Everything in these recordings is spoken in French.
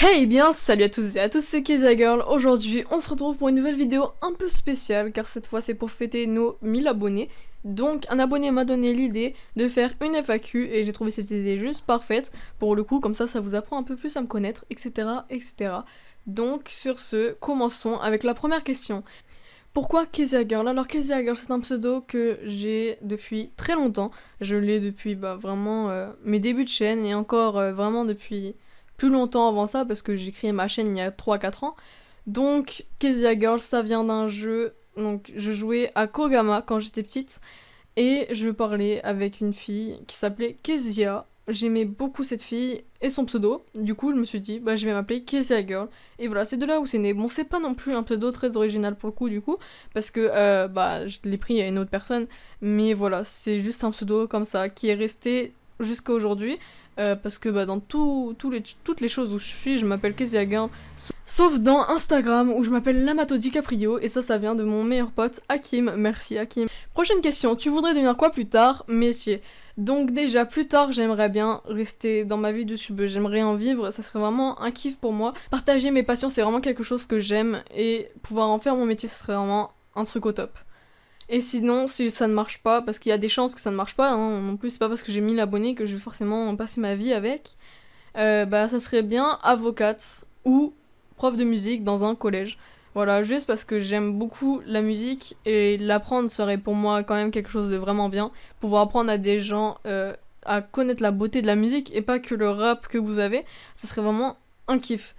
Hey bien, salut à tous et à tous, c'est Kezia Girl. Aujourd'hui, on se retrouve pour une nouvelle vidéo un peu spéciale, car cette fois c'est pour fêter nos 1000 abonnés. Donc, un abonné m'a donné l'idée de faire une FAQ et j'ai trouvé cette idée juste parfaite. Pour le coup, comme ça vous apprend un peu plus à me connaître, etc. etc. Donc, sur ce, commençons avec la première question. Pourquoi Kezia Girl? Alors Kezia Girl, c'est un pseudo que j'ai depuis très longtemps. Je l'ai depuis vraiment mes débuts de chaîne et encore vraiment depuis plus longtemps avant ça parce que j'ai créé ma chaîne il y a 3-4 ans. Donc Kezia Girl, ça vient d'un jeu. Donc je jouais à Kogama quand j'étais petite et je parlais avec une fille qui s'appelait Kezia. J'aimais beaucoup cette fille et son pseudo. Du coup, je me suis dit, je vais m'appeler Kezia Girl. Et voilà, c'est de là où c'est né. Bon, c'est pas non plus un pseudo très original pour le coup, du coup, parce que je l'ai pris à une autre personne. Mais voilà, c'est juste un pseudo comme ça qui est resté jusqu'à aujourd'hui. Parce que dans toutes les choses où je suis, je m'appelle Kezia Girl. Sauf dans Instagram où je m'appelle Lamato DiCaprio. Et ça vient de mon meilleur pote Hakim. Merci Hakim. Prochaine question, tu voudrais devenir quoi plus tard? Métier. Donc déjà plus tard j'aimerais bien rester dans ma vie de youtubeuse, j'aimerais en vivre, ça serait vraiment un kiff pour moi. Partager mes passions c'est vraiment quelque chose que j'aime et pouvoir en faire mon métier ça serait vraiment un truc au top. Et sinon si ça ne marche pas, parce qu'il y a des chances que ça ne marche pas, non plus c'est pas parce que j'ai 1000 abonnés que je vais forcément passer ma vie avec, ça serait bien avocate ou prof de musique dans un collège. Voilà, juste parce que j'aime beaucoup la musique et l'apprendre serait pour moi quand même quelque chose de vraiment bien. Pouvoir apprendre à des gens à connaître la beauté de la musique et pas que le rap que vous avez, ça serait vraiment un kiff.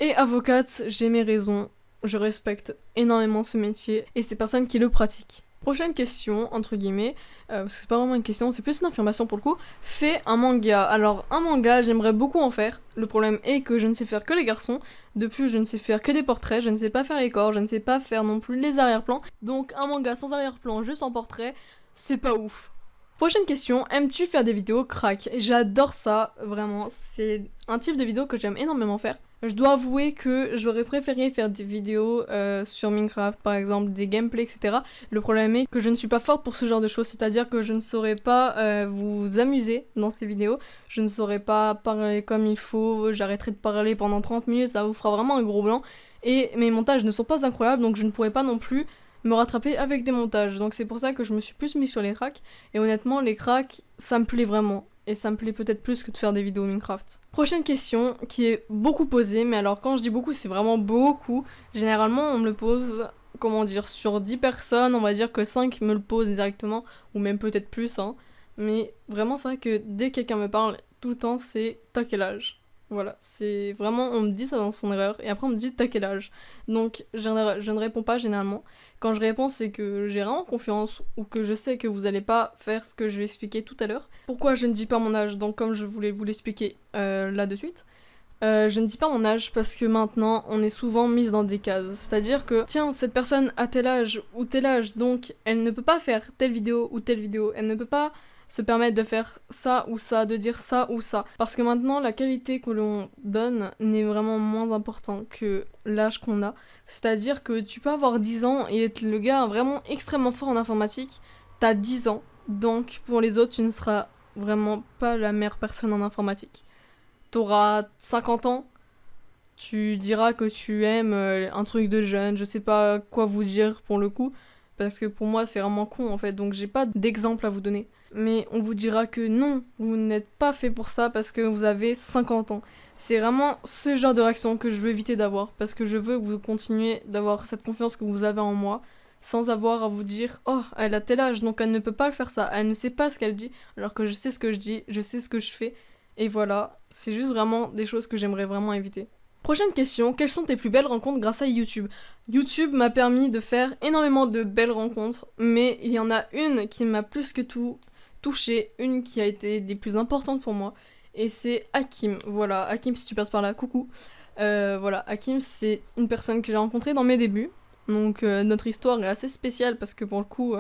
Et avocate, j'ai mes raisons, je respecte énormément ce métier et ces personnes qui le pratiquent. Prochaine question, entre guillemets, parce que c'est pas vraiment une question, c'est plus une affirmation pour le coup. Fais un manga. Alors, un manga, j'aimerais beaucoup en faire. Le problème est que je ne sais faire que les garçons. De plus, je ne sais faire que des portraits, je ne sais pas faire les corps, je ne sais pas faire non plus les arrière-plans. Donc, un manga sans arrière-plan, juste en portrait, c'est pas ouf. Prochaine question, aimes-tu faire des vidéos crack? J'adore ça, vraiment, c'est un type de vidéo que j'aime énormément faire. Je dois avouer que j'aurais préféré faire des vidéos sur Minecraft par exemple, des gameplays, etc. Le problème est que je ne suis pas forte pour ce genre de choses, c'est-à-dire que je ne saurais pas vous amuser dans ces vidéos, je ne saurais pas parler comme il faut, j'arrêterai de parler pendant 30 minutes, ça vous fera vraiment un gros blanc, et mes montages ne sont pas incroyables, donc je ne pourrais pas non plus me rattraper avec des montages, donc c'est pour ça que je me suis plus mis sur les cracks, et honnêtement les cracks ça me plaît vraiment. Et ça me plaît peut-être plus que de faire des vidéos Minecraft. Prochaine question qui est beaucoup posée, mais alors quand je dis beaucoup, c'est vraiment beaucoup. Généralement, on me le pose, sur 10 personnes, on va dire que 5 me le posent directement, ou même peut-être plus, Mais vraiment, c'est vrai que dès que quelqu'un me parle, tout le temps, c'est « t'as quel âge ?» Voilà, c'est vraiment, on me dit ça dans son erreur, et après on me dit « t'as quel âge ?» Donc, je ne réponds pas généralement. Quand je réponds, c'est que j'ai vraiment confiance ou que je sais que vous allez pas faire ce que je vais expliquer tout à l'heure. Pourquoi je ne dis pas mon âge? Donc comme je voulais vous l'expliquer là de suite, je ne dis pas mon âge parce que maintenant on est souvent mise dans des cases. C'est-à-dire que tiens, cette personne a tel âge ou tel âge, donc elle ne peut pas faire telle vidéo ou telle vidéo. Elle ne peut pas se permettre de faire ça ou ça, de dire ça ou ça. Parce que maintenant, la qualité que l'on donne n'est vraiment moins importante que l'âge qu'on a. C'est-à-dire que tu peux avoir 10 ans et être le gars vraiment extrêmement fort en informatique, t'as 10 ans, donc pour les autres, tu ne seras vraiment pas la meilleure personne en informatique. T'auras 50 ans, tu diras que tu aimes un truc de jeune, je sais pas quoi vous dire pour le coup, parce que pour moi c'est vraiment con en fait, donc j'ai pas d'exemple à vous donner. Mais on vous dira que non, vous n'êtes pas fait pour ça parce que vous avez 50 ans. C'est vraiment ce genre de réaction que je veux éviter d'avoir, parce que je veux que vous continuiez d'avoir cette confiance que vous avez en moi, sans avoir à vous dire « Oh, elle a tel âge, donc elle ne peut pas le faire ça, elle ne sait pas ce qu'elle dit, alors que je sais ce que je dis, je sais ce que je fais. » Et voilà, c'est juste vraiment des choses que j'aimerais vraiment éviter. Prochaine question, quelles sont tes plus belles rencontres grâce à YouTube? YouTube m'a permis de faire énormément de belles rencontres, mais il y en a une qui m'a plus que tout touchée, une qui a été des plus importantes pour moi, et c'est Hakim. Voilà, Hakim, si tu passes par là, coucou. Voilà, Hakim, c'est une personne que j'ai rencontrée dans mes débuts, donc notre histoire est assez spéciale parce que pour le coup,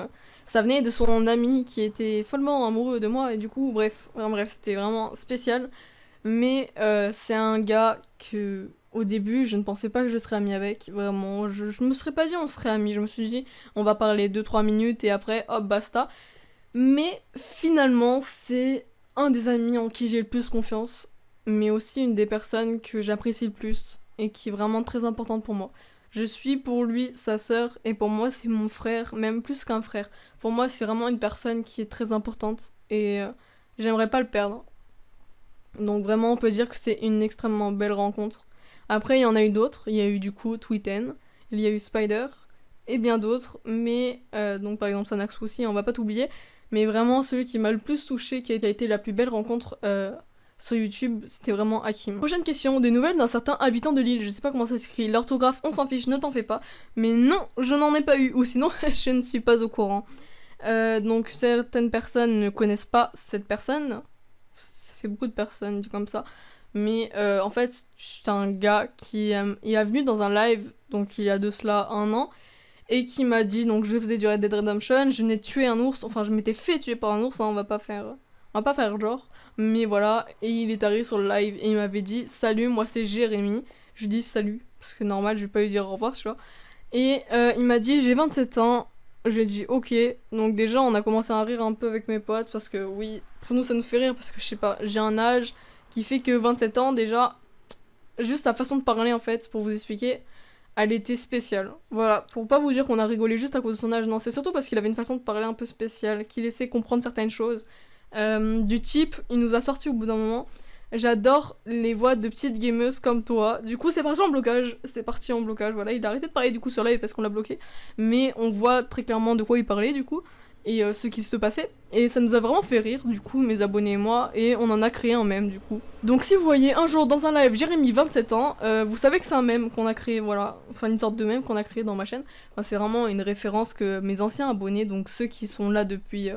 ça venait de son ami qui était follement amoureux de moi, et du coup, bref, c'était vraiment spécial. Mais c'est un gars que, au début, je ne pensais pas que je serais amie avec, vraiment. Je me serais pas dit on serait amis, je me suis dit on va parler 2-3 minutes et après, hop, basta. Mais finalement, c'est un des amis en qui j'ai le plus confiance. mais aussi une des personnes que j'apprécie le plus et qui est vraiment très importante pour moi. Je suis pour lui sa sœur et pour moi c'est mon frère, même plus qu'un frère. Pour moi c'est vraiment une personne qui est très importante et j'aimerais pas le perdre. Donc vraiment on peut dire que c'est une extrêmement belle rencontre. Après il y en a eu d'autres, il y a eu du coup Twitten, il y a eu Spider et bien d'autres, mais donc par exemple Sanax aussi, on va pas t'oublier, mais vraiment celui qui m'a le plus touché, qui a été la plus belle rencontre sur YouTube, c'était vraiment Hakim. Prochaine question, des nouvelles d'un certain habitant de l'île, je sais pas comment ça s'écrit, l'orthographe on s'en fiche, ne t'en fais pas, mais non, je n'en ai pas eu, ou sinon je ne suis pas au courant. Donc certaines personnes ne connaissent pas cette personne, ça fait beaucoup de personnes dit comme ça, mais en fait c'est un gars qui est venu dans un live, donc il y a de cela 1 an, et qui m'a dit, donc je faisais du Red Dead Redemption, je venais de tuer un ours, enfin je m'étais fait tuer par un ours, hein, on va pas faire genre, mais voilà, et il est arrivé sur le live et il m'avait dit salut, moi c'est Jérémy. Je lui dis salut, parce que normal je vais pas lui dire au revoir, tu vois. Et il m'a dit j'ai 27 ans, j'ai dit ok, donc déjà on a commencé à rire un peu avec mes potes, parce que oui, pour nous ça nous fait rire, parce que je sais pas, j'ai un âge qui fait que 27 ans déjà, juste la façon de parler en fait, pour vous expliquer, elle était spéciale. Voilà, pour pas vous dire qu'on a rigolé juste à cause de son âge, non, c'est surtout parce qu'il avait une façon de parler un peu spéciale, qui laissait comprendre certaines choses. Du type, il nous a sorti au bout d'un moment. J'adore les voix de petites gameuses comme toi. Du coup, c'est parti en blocage, voilà. Il a arrêté de parler du coup sur live parce qu'on l'a bloqué. Mais on voit très clairement de quoi il parlait du coup. Et ce qui se passait. Et ça nous a vraiment fait rire, du coup, mes abonnés et moi. Et on en a créé un mème, du coup. Donc si vous voyez un jour dans un live Jérémy 27 ans, vous savez que c'est un mème qu'on a créé, voilà. Enfin, une sorte de mème qu'on a créé dans ma chaîne. Enfin, c'est vraiment une référence que mes anciens abonnés, donc ceux qui sont là depuis...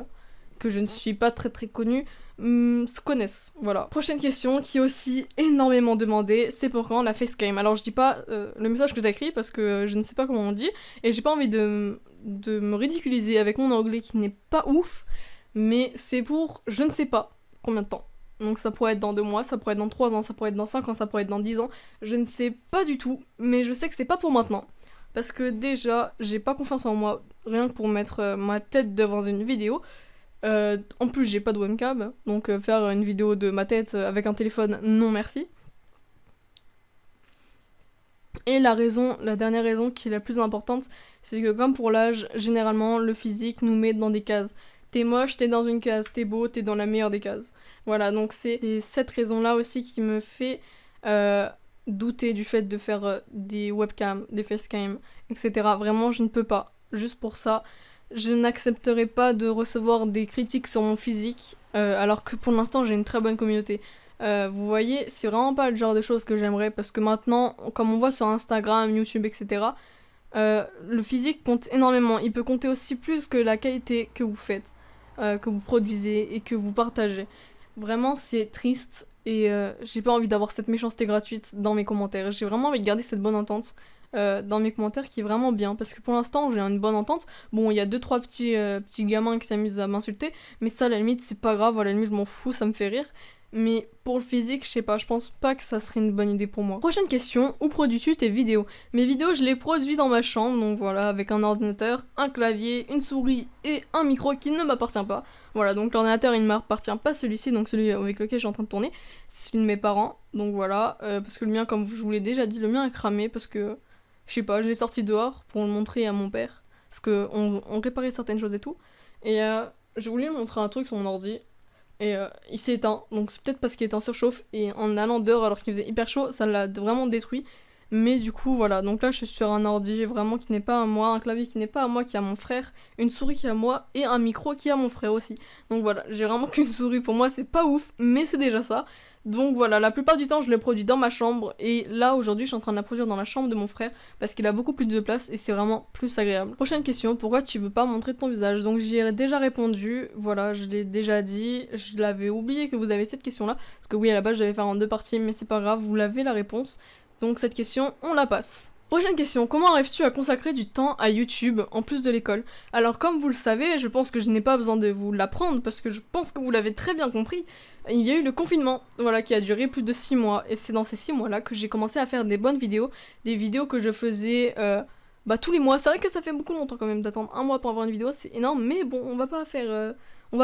que je ne suis pas très très connue, se connaissent. Voilà. Prochaine question qui est aussi énormément demandée, c'est pour quand la facecam. Alors je dis pas le message que t'as écrit parce que je ne sais pas comment on dit, et j'ai pas envie de me ridiculiser avec mon anglais qui n'est pas ouf, mais c'est pour je ne sais pas combien de temps. Donc ça pourrait être dans 2 mois, ça pourrait être dans 3 ans, ça pourrait être dans 5 ans, ça pourrait être dans 10 ans, je ne sais pas du tout, mais je sais que c'est pas pour maintenant. Parce que déjà, j'ai pas confiance en moi, rien que pour mettre ma tête devant une vidéo. En plus, j'ai pas de webcam, donc faire une vidéo de ma tête avec un téléphone, non merci. Et la dernière raison qui est la plus importante, c'est que comme pour l'âge, généralement, le physique nous met dans des cases. T'es moche, t'es dans une case, t'es beau, t'es dans la meilleure des cases. Voilà, donc c'est cette raison-là aussi qui me fait douter du fait de faire des webcams, des facecam, etc. Vraiment, je ne peux pas. Juste pour ça, je n'accepterai pas de recevoir des critiques sur mon physique, alors que pour l'instant, j'ai une très bonne communauté. Vous voyez, c'est vraiment pas le genre de choses que j'aimerais, parce que maintenant, comme on voit sur Instagram, YouTube, etc., le physique compte énormément. Il peut compter aussi plus que la qualité que vous faites, que vous produisez et que vous partagez. Vraiment, c'est triste et j'ai pas envie d'avoir cette méchanceté gratuite dans mes commentaires. J'ai vraiment envie de garder cette bonne entente dans mes commentaires qui est vraiment bien, parce que pour l'instant, j'ai une bonne entente. Bon, il y a 2-3 petits gamins qui s'amusent à m'insulter, mais ça, à la limite, c'est pas grave. À la limite, je m'en fous, ça me fait rire. Mais pour le physique, je sais pas, je pense pas que ça serait une bonne idée pour moi. Prochaine question, où produis-tu tes vidéos? Mes vidéos, je les produis dans ma chambre, donc voilà, avec un ordinateur, un clavier, une souris et un micro qui ne m'appartient pas. Voilà, donc l'ordinateur, il ne m'appartient pas, celui-ci, donc celui avec lequel je suis en train de tourner, c'est celui de mes parents. Donc voilà, parce que le mien, comme je vous l'ai déjà dit, le mien a cramé parce que, je sais pas, je l'ai sorti dehors pour le montrer à mon père, parce qu'on réparait certaines choses et tout. Et je voulais lui montrer un truc sur mon ordi. Et il s'est éteint, donc c'est peut-être parce qu'il était en surchauffe, et en allant dehors alors qu'il faisait hyper chaud, ça l'a vraiment détruit. Mais du coup, voilà, donc là je suis sur un ordi vraiment qui n'est pas à moi, un clavier qui n'est pas à moi, qui est à mon frère, une souris qui est à moi, et un micro qui est à mon frère aussi. Donc voilà, j'ai vraiment qu'une souris, pour moi c'est pas ouf, mais c'est déjà ça. Donc voilà, la plupart du temps je le produis dans ma chambre, et là aujourd'hui je suis en train de la produire dans la chambre de mon frère, parce qu'il a beaucoup plus de place, et c'est vraiment plus agréable. Prochaine question, pourquoi tu veux pas montrer ton visage? Donc j'y ai déjà répondu, voilà, je l'ai déjà dit, je l'avais oublié que vous avez cette question-là, parce que oui, à la base je devais faire en 2 parties, mais c'est pas grave, vous l'avez la réponse. Donc cette question, on la passe. Prochaine question, comment arrives-tu à consacrer du temps à YouTube en plus de l'école? Alors comme vous le savez, je pense que je n'ai pas besoin de vous l'apprendre parce que je pense que vous l'avez très bien compris, il y a eu le confinement, voilà, qui a duré plus de 6 mois, et c'est dans ces 6 mois-là que j'ai commencé à faire des bonnes vidéos, des vidéos que je faisais tous les mois. C'est vrai que ça fait beaucoup longtemps quand même d'attendre 1 mois pour avoir une vidéo, c'est énorme, mais bon, on va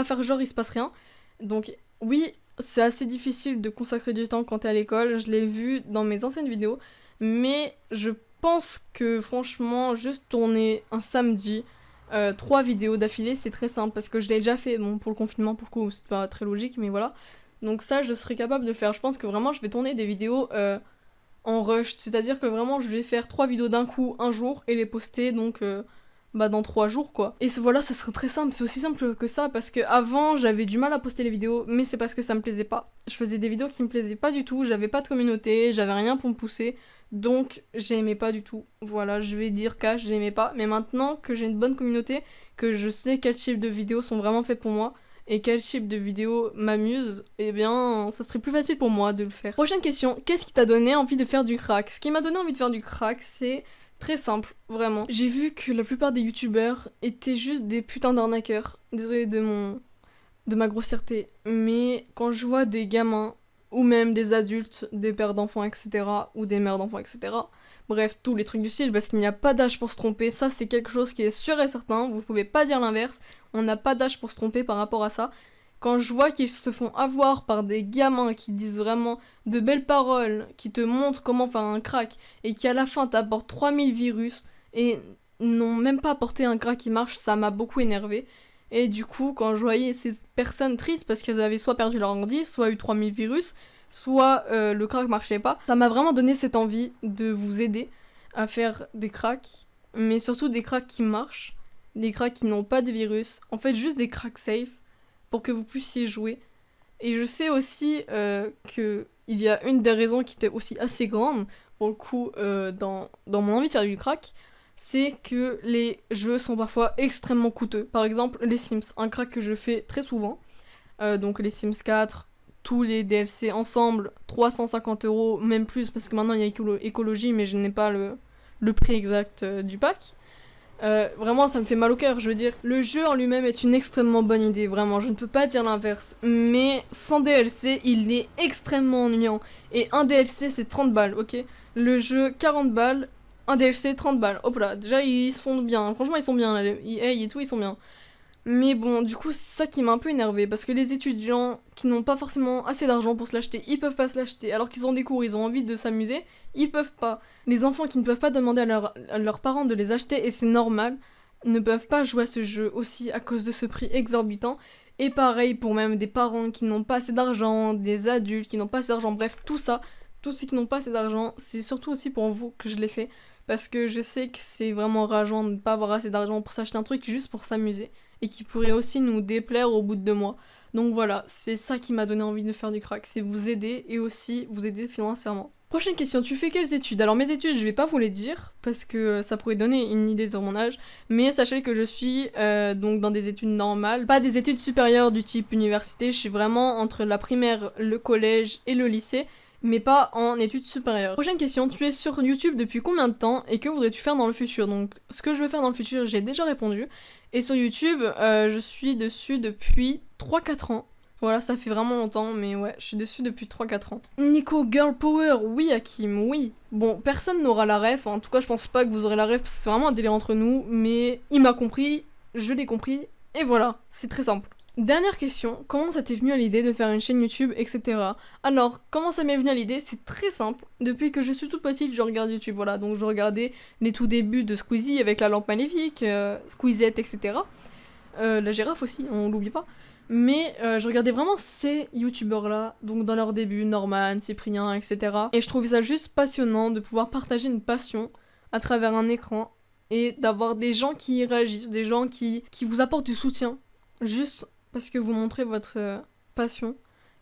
faire genre il se passe rien. Donc oui, c'est assez difficile de consacrer du temps quand t'es à l'école, je l'ai vu dans mes anciennes vidéos, mais je pense que franchement, juste tourner un samedi, 3 vidéos d'affilée, c'est très simple, parce que je l'ai déjà fait, bon, pour le confinement, pour le coup, c'est pas très logique, mais voilà. Donc ça, je serais capable de faire. Je pense que vraiment, je vais tourner des vidéos en rush, c'est-à-dire que vraiment, je vais faire 3 vidéos d'un coup, un jour, et les poster, donc dans 3 jours quoi. Et voilà, ça serait très simple, c'est aussi simple que ça, parce que avant j'avais du mal à poster les vidéos, mais c'est parce que ça me plaisait pas. Je faisais des vidéos qui me plaisaient pas du tout, j'avais pas de communauté, j'avais rien pour me pousser, donc j'aimais pas du tout. Voilà, je vais dire cash, j'aimais pas, mais maintenant que j'ai une bonne communauté, que je sais quel type de vidéos sont vraiment faits pour moi, et quel type de vidéos m'amuse, eh bien, ça serait plus facile pour moi de le faire. Prochaine question, qu'est-ce qui t'a donné envie de faire du crack? Ce qui m'a donné envie de faire du crack, c'est très simple, vraiment. J'ai vu que la plupart des youtubeurs étaient juste des putains d'arnaqueurs. Désolée de ma grossièreté, mais quand je vois des gamins, ou même des adultes, des pères d'enfants, etc., ou des mères d'enfants, etc., bref, tous les trucs du style, parce qu'il n'y a pas d'âge pour se tromper, ça c'est quelque chose qui est sûr et certain, vous pouvez pas dire l'inverse, on n'a pas d'âge pour se tromper par rapport à ça. Quand je vois qu'ils se font avoir par des gamins qui disent vraiment de belles paroles, qui te montrent comment faire un crack, et qui à la fin t'apportent 3000 virus, et n'ont même pas apporté un crack qui marche, ça m'a beaucoup énervé. Et du coup, quand je voyais ces personnes tristes parce qu'elles avaient soit perdu leur ordi, soit eu 3000 virus, soit le crack marchait pas, ça m'a vraiment donné cette envie de vous aider à faire des cracks, mais surtout des cracks qui marchent, des cracks qui n'ont pas de virus, en fait juste des cracks safe, pour que vous puissiez jouer. Et je sais aussi que il y a une des raisons qui était aussi assez grande, pour le coup, dans mon envie de faire du crack, c'est que les jeux sont parfois extrêmement coûteux. Par exemple, les Sims, un crack que je fais très souvent. Donc les Sims 4, tous les DLC ensemble, 350 €, même plus, parce que maintenant il y a écologie, mais je n'ai pas le prix exact du pack. Vraiment, ça me fait mal au cœur, je veux dire. Le jeu en lui-même est une extrêmement bonne idée, vraiment, je ne peux pas dire l'inverse. Mais sans DLC, il est extrêmement ennuyant. Et un DLC, c'est 30 balles, ok? Le jeu, 40 balles, un DLC, 30 balles. Hop là, déjà, ils se font bien. Franchement, ils sont bien, là, les EA et tout, ils sont bien. Mais bon, du coup, c'est ça qui m'a un peu énervé, parce que les étudiants qui n'ont pas forcément assez d'argent pour se l'acheter, ils peuvent pas se l'acheter, alors qu'ils ont des cours, ils ont envie de s'amuser, ils peuvent pas. Les enfants qui ne peuvent pas demander à leurs parents de les acheter, et c'est normal, ne peuvent pas jouer à ce jeu aussi à cause de ce prix exorbitant. Et pareil pour même des parents qui n'ont pas assez d'argent, des adultes qui n'ont pas assez d'argent, bref, tout ça, tous ceux qui n'ont pas assez d'argent, c'est surtout aussi pour vous que je l'ai fait, parce que je sais que c'est vraiment rageant de ne pas avoir assez d'argent pour s'acheter un truc juste pour s'amuser, et qui pourrait aussi nous déplaire au bout de 2 mois. Donc voilà, c'est ça qui m'a donné envie de faire du crack, c'est vous aider et aussi vous aider financièrement. Prochaine question, tu fais quelles études? Alors mes études, je vais pas vous les dire, parce que ça pourrait donner une idée sur mon âge, mais sachez que je suis donc dans des études normales, pas des études supérieures du type université, je suis vraiment entre la primaire, le collège et le lycée, mais pas en études supérieures. Prochaine question, tu es sur YouTube depuis combien de temps et que voudrais-tu faire dans le futur? Donc ce que je veux faire dans le futur, j'ai déjà répondu. Et sur YouTube, je suis dessus depuis 3-4 ans. Voilà, ça fait vraiment longtemps, mais ouais, je suis dessus depuis 3-4 ans. Nico Girl Power, oui Hakim, oui. Bon, personne n'aura la ref, en tout cas je pense pas que vous aurez la ref, parce que c'est vraiment un délire entre nous, mais il m'a compris, je l'ai compris, et voilà, c'est très simple. Dernière question, comment ça t'est venu à l'idée de faire une chaîne YouTube, etc. Alors, comment ça m'est venu à l'idée? C'est très simple. Depuis que je suis toute petite, je regarde YouTube, voilà. Donc je regardais les tout débuts de Squeezie avec la lampe maléfique, Squeezette, etc. La girafe aussi, on l'oublie pas. Mais je regardais vraiment ces youtubeurs-là, donc dans leur début, Norman, Cyprien, etc. Et je trouvais ça juste passionnant de pouvoir partager une passion à travers un écran et d'avoir des gens qui y réagissent, des gens qui vous apportent du soutien. Juste parce que vous montrez votre passion,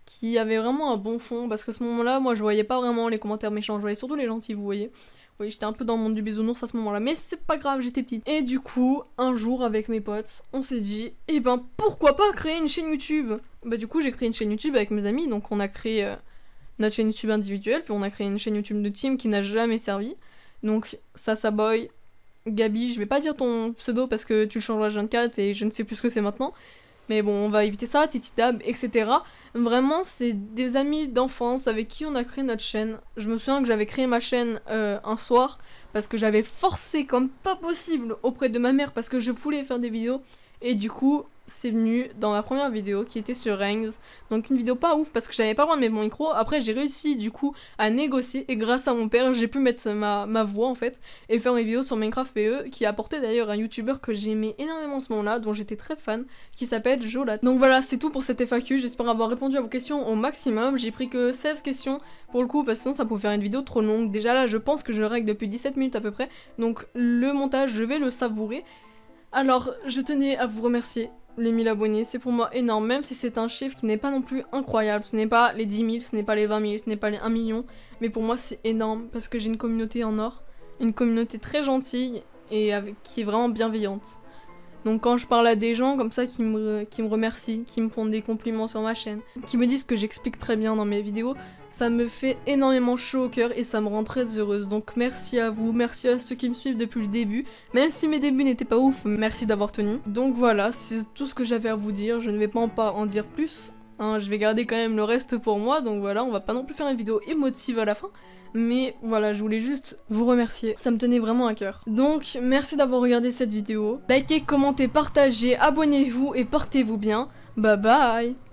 qui avait vraiment un bon fond, parce qu'à ce moment-là, moi je voyais pas vraiment les commentaires méchants, je voyais surtout les gentils, vous voyez. Oui, j'étais un peu dans le monde du bisounours à ce moment-là, mais c'est pas grave, j'étais petite. Et du coup, un jour avec mes potes, on s'est dit, eh ben pourquoi pas créer une chaîne YouTube? Bah du coup, j'ai créé une chaîne YouTube avec mes amis, donc on a créé notre chaîne YouTube individuelle, puis on a créé une chaîne YouTube de team qui n'a jamais servi. Donc Sasa Boy, Gabi, je vais pas dire ton pseudo parce que tu le changeras 24 et je ne sais plus ce que c'est maintenant. Mais bon, on va éviter ça, Titi Dab, etc. Vraiment, c'est des amis d'enfance avec qui on a créé notre chaîne. Je me souviens que j'avais créé ma chaîne un soir parce que j'avais forcé comme pas possible auprès de ma mère parce que je voulais faire des vidéos. Et du coup, c'est venu dans ma première vidéo qui était sur Rangs. Donc une vidéo pas ouf parce que j'avais pas le droit de mettre mon micro. Après j'ai réussi du coup à négocier et grâce à mon père j'ai pu mettre ma voix en fait et faire une vidéo sur Minecraft PE qui a apporté d'ailleurs un youtubeur que j'aimais énormément en ce moment-là, dont j'étais très fan, qui s'appelle Jolat. Donc voilà, c'est tout pour cette FAQ, j'espère avoir répondu à vos questions au maximum. J'ai pris que 16 questions pour le coup parce que sinon ça pouvait faire une vidéo trop longue. Déjà là je pense que je règle depuis 17 minutes à peu près, donc le montage je vais le savourer. Alors je tenais à vous remercier les 1000 abonnés, c'est pour moi énorme, même si c'est un chiffre qui n'est pas non plus incroyable, ce n'est pas les 10 000, ce n'est pas les 20 000, ce n'est pas les 1 million, mais pour moi c'est énorme parce que j'ai une communauté en or, une communauté très gentille et qui est vraiment bienveillante. Donc quand je parle à des gens comme ça qui me remercient, qui me font des compliments sur ma chaîne, qui me disent que j'explique très bien dans mes vidéos, ça me fait énormément chaud au cœur et ça me rend très heureuse. Donc merci à vous, merci à ceux qui me suivent depuis le début. Même si mes débuts n'étaient pas ouf, merci d'avoir tenu. Donc voilà, c'est tout ce que j'avais à vous dire, je ne vais pas en dire plus. Hein, je vais garder quand même le reste pour moi, donc voilà, on va pas non plus faire une vidéo émotive à la fin. Mais voilà, je voulais juste vous remercier, ça me tenait vraiment à cœur. Donc merci d'avoir regardé cette vidéo. Likez, commentez, partagez, abonnez-vous et portez-vous bien. Bye bye.